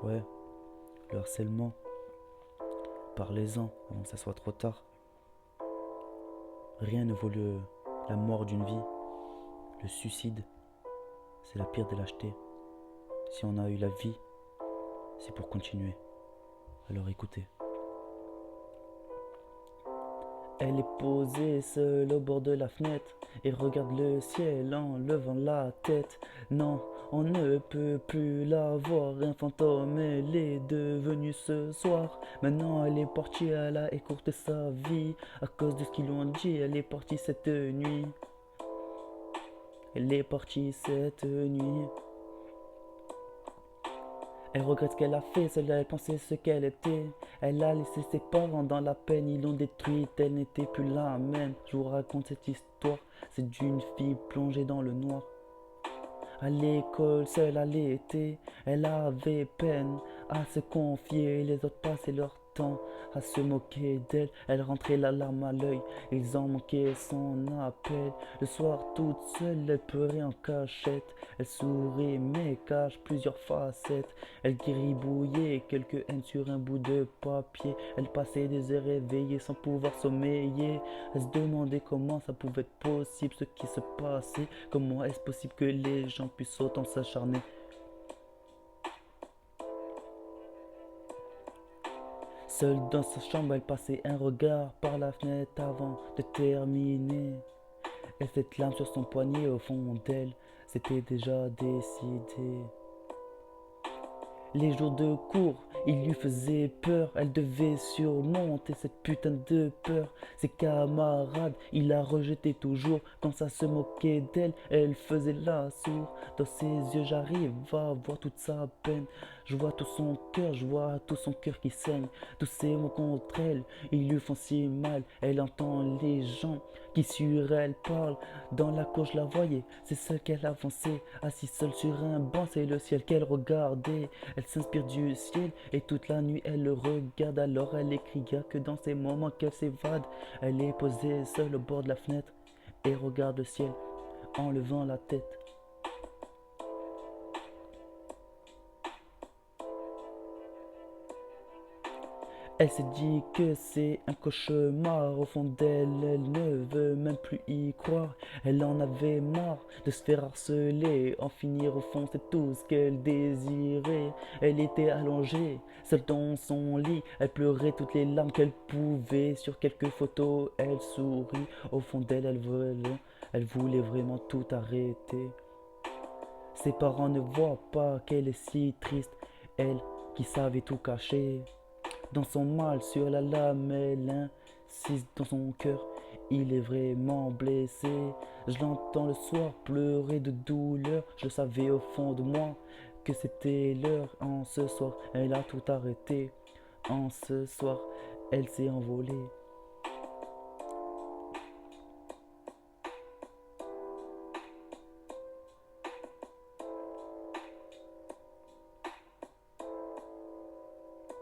Ouais, le harcèlement, parlez-en avant que ça soit trop tard. Rien ne vaut la mort d'une vie. Le suicide, c'est la pire des lâchetés. Si on a eu la vie, c'est pour continuer. Alors écoutez. Elle est posée seule au bord de la fenêtre et regarde le ciel en levant la tête. Non, on ne peut plus la voir, un fantôme elle est devenue ce soir. Maintenant elle est partie, elle a écourté sa vie à cause de ce qu'ils lui ont dit. Elle est partie cette nuit. Elle est partie cette nuit. Elle regrette ce qu'elle a fait, seule elle pensait ce qu'elle était. Elle a laissé ses parents dans la peine, ils l'ont détruite, elle n'était plus la même. Je vous raconte cette histoire, c'est d'une fille plongée dans le noir. À l'école, seule elle était, elle avait peine à se confier, les autres passaient leur temps à se moquer d'elle. Elle rentrait la larme à l'œil, ils en manquaient son appel. Le soir, toute seule, elle pleurait en cachette. Elle sourit mais cache plusieurs facettes. Elle gribouillait quelques haines sur un bout de papier. Elle passait des heures éveillée sans pouvoir sommeiller. Elle se demandait comment ça pouvait être possible ce qui se passait. Comment est-ce possible que les gens puissent autant s'acharner. Seule dans sa chambre, elle passait un regard par la fenêtre avant de terminer. Et cette lame sur son poignet au fond d'elle, c'était déjà décidé. Les jours de cours, ils lui faisaient peur, elle devait surmonter cette putain de peur. Ses camarades, il la rejetait toujours, quand ça se moquait d'elle, elle faisait la sourde. Dans ses yeux, j'arrive à voir toute sa peine. Je vois tout son cœur, je vois tout son cœur qui saigne. Tous ces mots contre elle, ils lui font si mal. Elle entend les gens qui sur elle parlent. Dans la cour, je la voyais, c'est celle qu'elle avançait. Assise seule sur un banc, c'est le ciel qu'elle regardait. Elle s'inspire du ciel et toute la nuit elle le regarde. Alors elle écrit que dans ces moments qu'elle s'évade. Elle est posée seule au bord de la fenêtre et regarde le ciel en levant la tête. Elle s'est dit que c'est un cauchemar. Au fond d'elle, elle ne veut même plus y croire. Elle en avait marre de se faire harceler. En finir au fond, c'est tout ce qu'elle désirait. Elle était allongée, seule dans son lit. Elle pleurait toutes les larmes qu'elle pouvait. Sur quelques photos, elle sourit. Au fond d'elle, elle voulait vraiment tout arrêter. Ses parents ne voient pas qu'elle est si triste. Elle qui savait tout cacher. Dans son mal, sur la lame, elle insiste dans son cœur. Il est vraiment blessé. Je l'entends le soir pleurer de douleur. Je savais au fond de moi que c'était l'heure. En ce soir, elle a tout arrêté. En ce soir, elle s'est envolée.